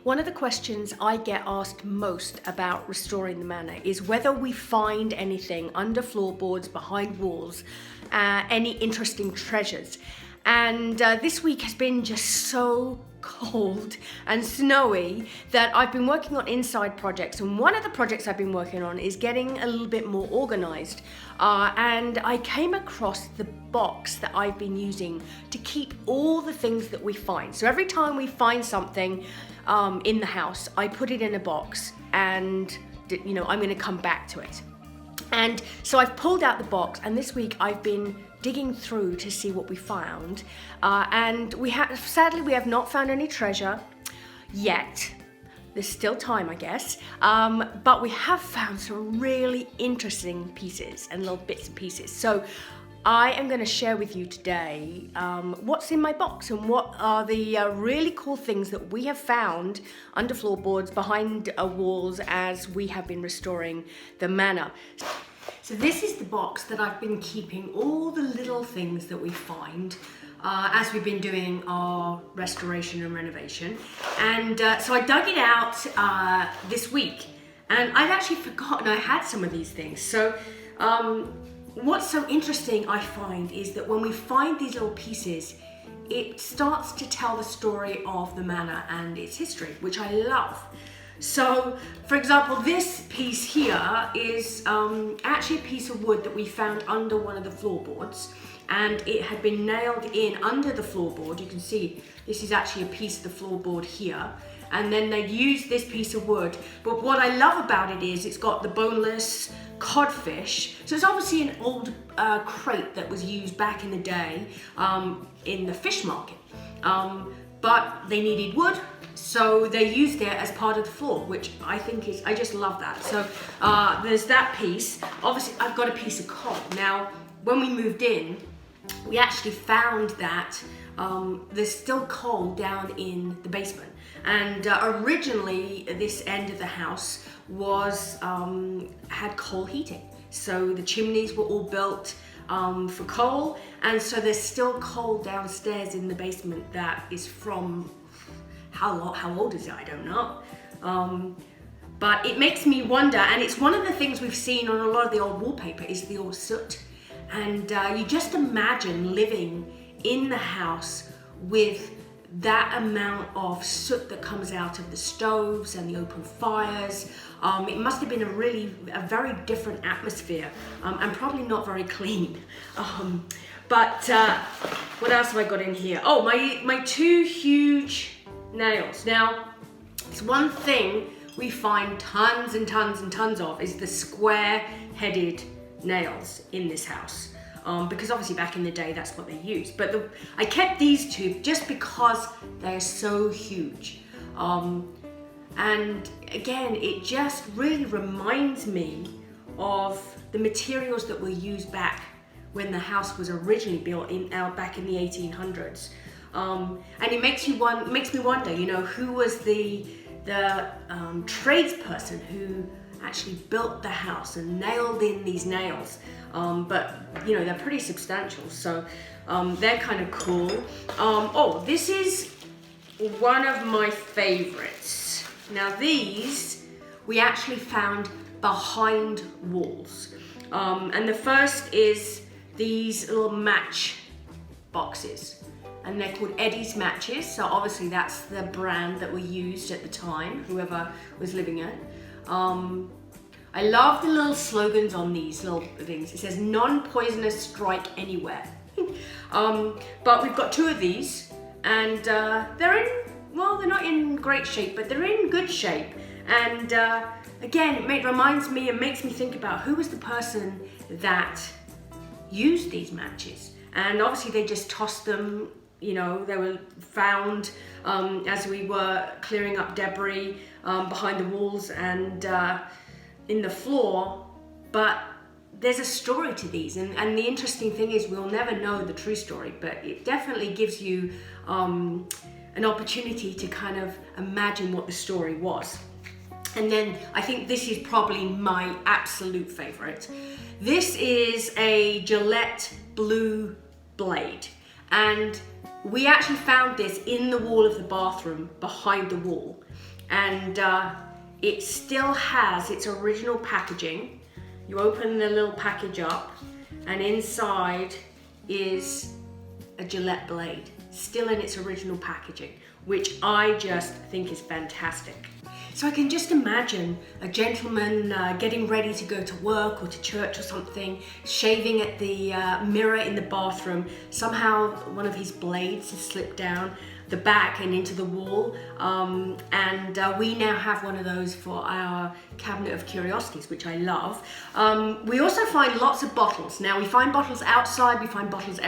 One of the questions I get asked most about restoring the manor is whether we find anything under floorboards, behind walls, any interesting treasures. And this week has been just so cold and snowy that I've been working on inside projects, and one of the projects I've been working on is getting a little bit more organized, and I came across the box that I've been using to keep all the things that we find. So every time we find something in the house, I put it in a box, and I'm going to come back to it. And so I've pulled out the box, and this week I've been digging through to see what we found, and sadly we have not found any treasure yet. There's still time, I guess, but we have found some really interesting pieces and little bits and pieces. So I am going to share with you today what's in my box and what are the really cool things that we have found under floorboards, behind walls, as we have been restoring the manor. So this is the box that I've been keeping all the little things that we find as we've been doing our restoration and renovation. And so I dug it out this week, and I'd actually forgotten I had some of these things. So what's so interesting I find is that when we find these little pieces, it starts to tell the story of the manor and its history, which I love. So, for example, this piece here is actually a piece of wood that we found under one of the floorboards, and it had been nailed in under the floorboard. You can see this is actually a piece of the floorboard here, and then they used this piece of wood. But what I love about it is it's got the boneless codfish. So it's obviously an old crate that was used back in the day in the fish market, but they needed wood. So they used it as part of the floor, which I think is, I just love that. So there's that piece. Obviously, I've got a piece of coal. Now, when we moved in, we actually found that there's still coal down in the basement. And originally, this end of the house was had coal heating. So the chimneys were all built for coal. And so there's still coal downstairs in the basement that is from, how old is it? I don't know. But it makes me wonder, and it's one of the things we've seen on a lot of the old wallpaper is the old soot. And you just imagine living in the house with that amount of soot that comes out of the stoves and the open fires. It must have been a very different atmosphere, and probably not very clean. But what else have I got in here? Oh, my two huge nails. Now, it's one thing we find tons and tons and tons of is the square-headed nails in this house, because obviously back in the day that's what they used. But I kept these two just because they're so huge, and again, it just really reminds me of the materials that were used back when the house was originally built back in the 1800s. And it makes me wonder, who was the tradesperson who actually built the house and nailed in these nails. But they're pretty substantial, so they're kind of cool. Oh, this is one of my favorites. Now these we actually found behind walls, and the first is these little match boxes. And they're called Eddie's Matches, so obviously that's the brand that we used at the time, whoever was living it. I love the little slogans on these little things. It says, non-poisonous strike anywhere. But we've got two of these, and they're not in great shape, but they're in good shape. And again, it reminds me and makes me think about who was the person that used these matches. And obviously they just tossed them. They were found as we were clearing up debris behind the walls and in the floor. But there's a story to these, and the interesting thing is we'll never know the true story, but it definitely gives you an opportunity to kind of imagine what the story was. And then I think this is probably my absolute favorite. This is a Gillette blue blade, and we actually found this in the wall of the bathroom behind the wall. and it still has its original packaging. You open the little package up, and inside is a Gillette blade, still in its original packaging, which I just think is fantastic. So I can just imagine a gentleman getting ready to go to work or to church or something, shaving at the mirror in the bathroom. Somehow one of his blades has slipped down the back and into the wall, and we now have one of those for our cabinet of curiosities, which I love. We also find lots of bottles. Now we find bottles outside, we find bottles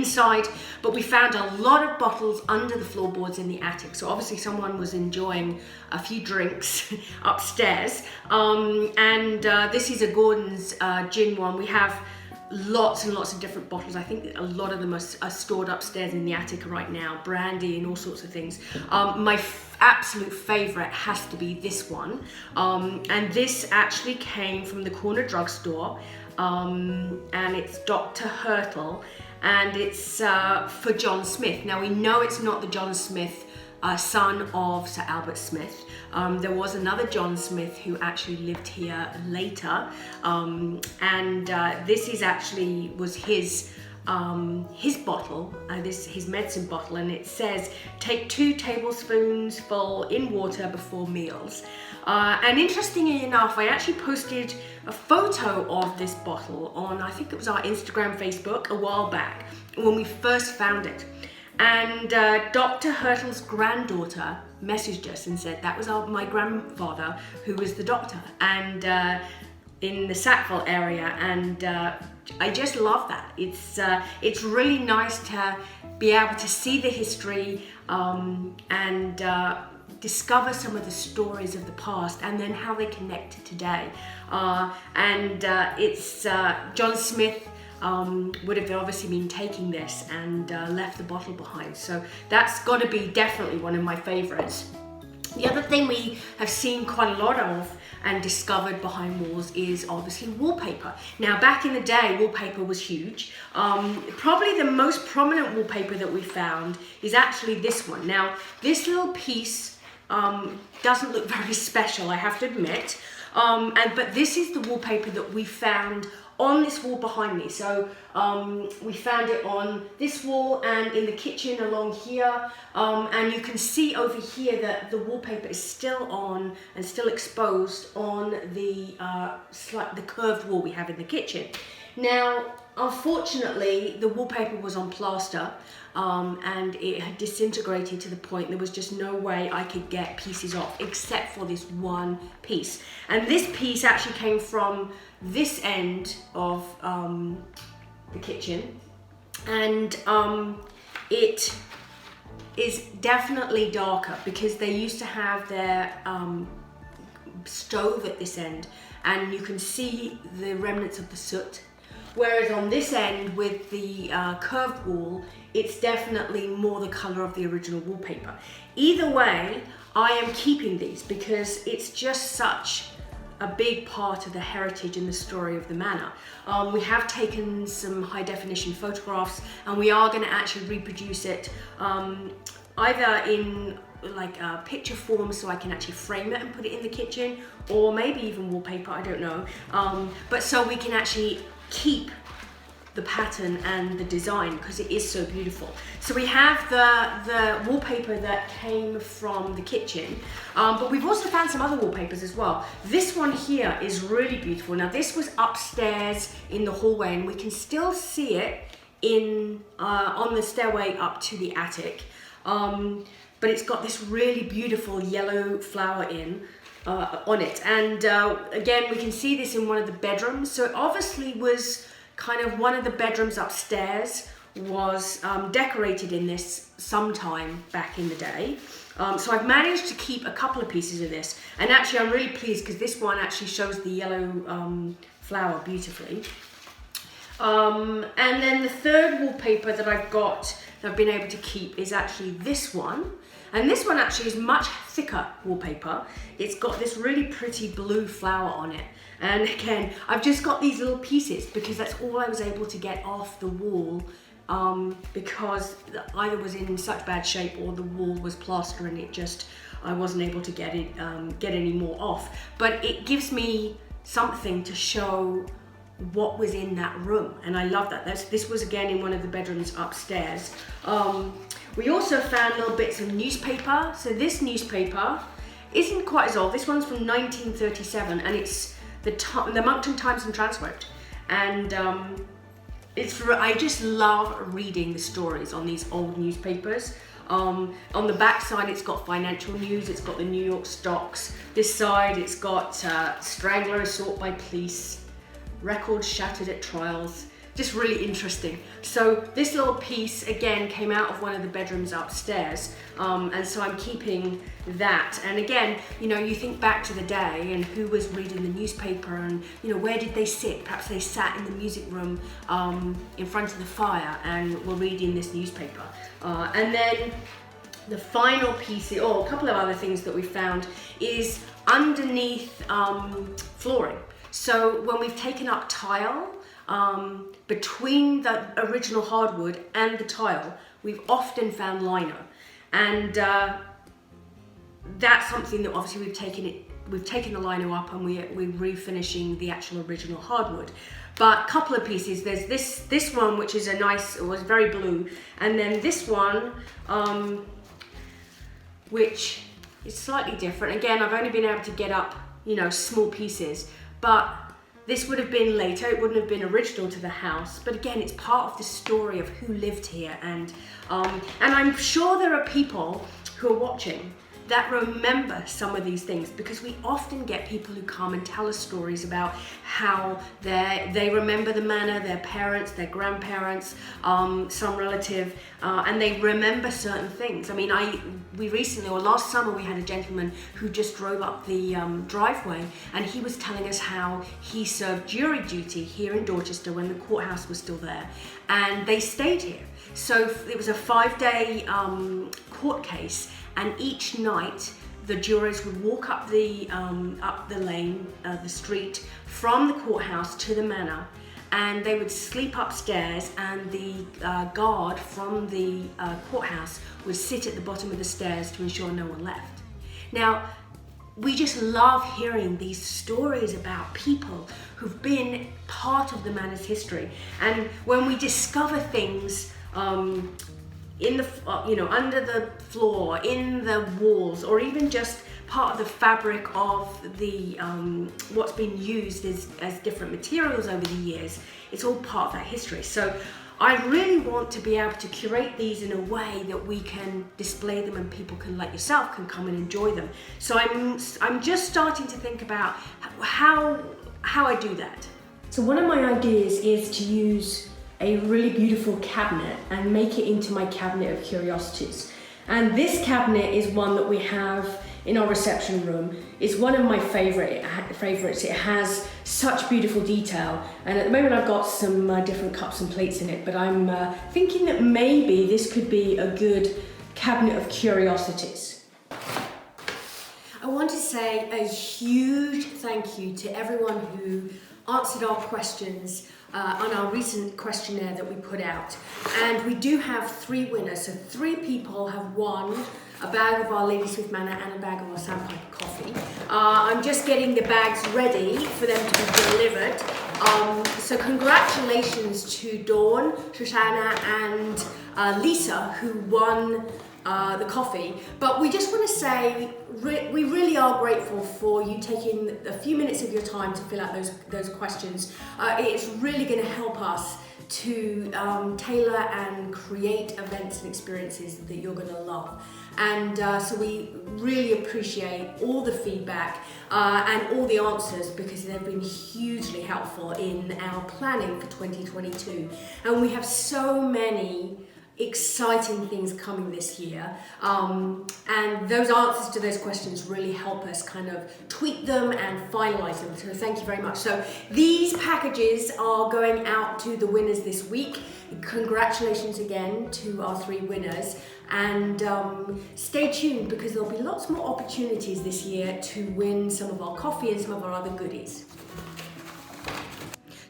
inside, but we found a lot of bottles under the floorboards in the attic. So obviously someone was enjoying a few drinks upstairs, and this is a Gordon's gin one. We have lots and lots of different bottles. I think a lot of them are stored upstairs in the attic right now, brandy and all sorts of things. My absolute favorite has to be this one, and this actually came from the corner drugstore, and it's Dr. Hurtle, and it's for John Smith. Now we know it's not the John Smith son of Sir Albert Smith. There was another John Smith who actually lived here later, and this is actually was his bottle, his medicine bottle, and it says take 2 tablespoons full in water before meals. And interestingly enough, I actually posted a photo of this bottle on, I think it was our Instagram, Facebook, a while back when we first found it. And Dr. Hurtle's granddaughter messaged us and said that was my grandfather who was the doctor, and in the Sackville area, and I just love that. It's really nice to be able to see the history and discover some of the stories of the past and then how they connect to today. It's John Smith would have obviously been taking this and left the bottle behind. So that's got to be definitely one of my favorites. The other thing we have seen quite a lot of and discovered behind walls is obviously wallpaper. Now back in the day, wallpaper was huge. Probably the most prominent wallpaper that we found is actually this one. Now this little piece doesn't look very special, I have to admit, but this is the wallpaper that we found on this wall behind me. So we found it on this wall and in the kitchen along here, and you can see over here that the wallpaper is still on and still exposed on the curved wall we have in the kitchen. Now unfortunately the wallpaper was on plaster, and it had disintegrated to the point there was just no way I could get pieces off except for this one piece. And this piece actually came from this end of the kitchen, and it is definitely darker because they used to have their stove at this end, and you can see the remnants of the soot. Whereas on this end with the curved wall, it's definitely more the color of the original wallpaper. Either way, I am keeping these because it's just such a big part of the heritage and the story of the manor. We have taken some high definition photographs, and we are going to actually reproduce it either in like a picture form so I can actually frame it and put it in the kitchen, or maybe even wallpaper, I don't know, but so we can actually keep the pattern and the design because it is so beautiful. So we have the wallpaper that came from the kitchen, but we've also found some other wallpapers as well. This one here is really beautiful. Now this was upstairs in the hallway, and we can still see it in on the stairway up to the attic, but it's got this really beautiful yellow flower on it, and again we can see this in one of the bedrooms. So it obviously was kind of one of the bedrooms upstairs was decorated in this sometime back in the day. So I've managed to keep a couple of pieces of this, and actually I'm really pleased because this one actually shows the yellow flower beautifully. And then the third wallpaper that I've got that I've been able to keep is actually this one. And this one actually is much thicker wallpaper. It's got this really pretty blue flower on it. And again, I've just got these little pieces because that's all I was able to get off the wall because either was in such bad shape or the wall was plaster and I wasn't able to get any more off. But it gives me something to show what was in that room, and I love that. This was again in one of the bedrooms upstairs. We also found little bits of newspaper. So this newspaper isn't quite as old. This one's from 1937, and it's the Moncton Times and Transcript. And I just love reading the stories on these old newspapers. On the back side, it's got financial news. It's got the New York stocks. This side, it's got strangler assault by police, records shattered at trials. Just really interesting. So this little piece again came out of one of the bedrooms upstairs, and so I'm keeping that. And again, you know, you think back to the day and who was reading the newspaper, and you know, where did they sit? Perhaps they sat in the music room in front of the fire and were reading this newspaper. And then the final piece, or a couple of other things that we found, is underneath flooring. So when we've taken up tile, between the original hardwood and the tile, we've often found lino, and that's something that obviously we've taken the lino up and we're refinishing the actual original hardwood. But a couple of pieces, there's this one which is was very blue, and then this one which is slightly different. Again, I've only been able to get up, you know, small pieces, but this would have been later, it wouldn't have been original to the house, but again, it's part of the story of who lived here, and I'm sure there are people who are watching that remember some of these things, because we often get people who come and tell us stories about how they remember the manor, their parents, their grandparents, some relative, and they remember certain things. I mean, we recently, or last summer, we had a gentleman who just drove up the driveway, and he was telling us how he served jury duty here in Dorchester when the courthouse was still there, and they stayed here. So it was a 5-day court case, and each night the jurors would walk up the lane, the street from the courthouse to the manor, and they would sleep upstairs, and the guard from the courthouse would sit at the bottom of the stairs to ensure no one left. Now, we just love hearing these stories about people who've been part of the manor's history, and when we discover things in the, under the floor, in the walls, or even just part of the fabric of the what's been used as different materials over the years, it's all part of that history. So I really want to be able to curate these in a way that we can display them and people can, like yourself, can come and enjoy them. So I'm just starting to think about how I do that. So one of my ideas is to use a really beautiful cabinet and make it into my cabinet of curiosities. And this cabinet is one that we have in our reception room. It's one of my favorites. It has such beautiful detail, and at the moment I've got some different cups and plates in it, but I'm thinking that maybe this could be a good cabinet of curiosities. I want to say a huge thank you to everyone who answered our questions on our recent questionnaire that we put out. And we do have 3 winners, so 3 people have won a bag of our Ladies with Manor and a bag of our Sandpiper coffee. I'm just getting the bags ready for them to be delivered. So congratulations to Dawn, Shoshana and Lisa, who won the coffee. But we just want to say we really are grateful for you taking a few minutes of your time to fill out those questions. It's really going to help us to tailor and create events and experiences that you're going to love. And so we really appreciate all the feedback and all the answers, because they've been hugely helpful in our planning for 2022. And we have so many exciting things coming this year, and those answers to those questions really help us kind of tweak them and finalize them, so thank you very much. So these packages are going out to the winners this week. Congratulations again to our 3 winners, and stay tuned, because there'll be lots more opportunities this year to win some of our coffee and some of our other goodies.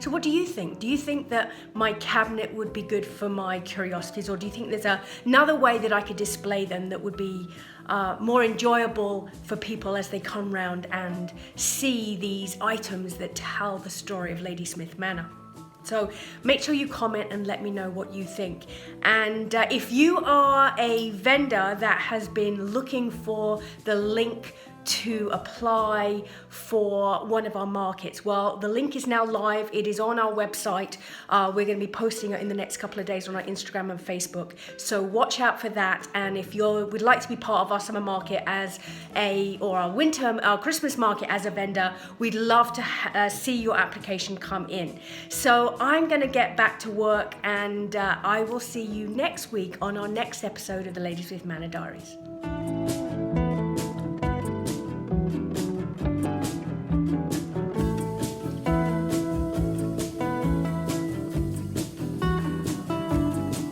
So what do you think? Do you think that my cabinet would be good for my curiosities, or do you think there's another way that I could display them that would be more enjoyable for people as they come round and see these items that tell the story of Ladysmith Manor? So make sure you comment and let me know what you think. And if you are a vendor that has been looking for the link to apply for one of our markets, well, the link is now live. It is on our website. We're going to be posting it in the next couple of days on our Instagram and Facebook. So watch out for that. And if you would like to be part of our summer market or our Christmas market as a vendor, we'd love to see your application come in. So I'm going to get back to work, and I will see you next week on our next episode of the Ladysmith Manor Diaries.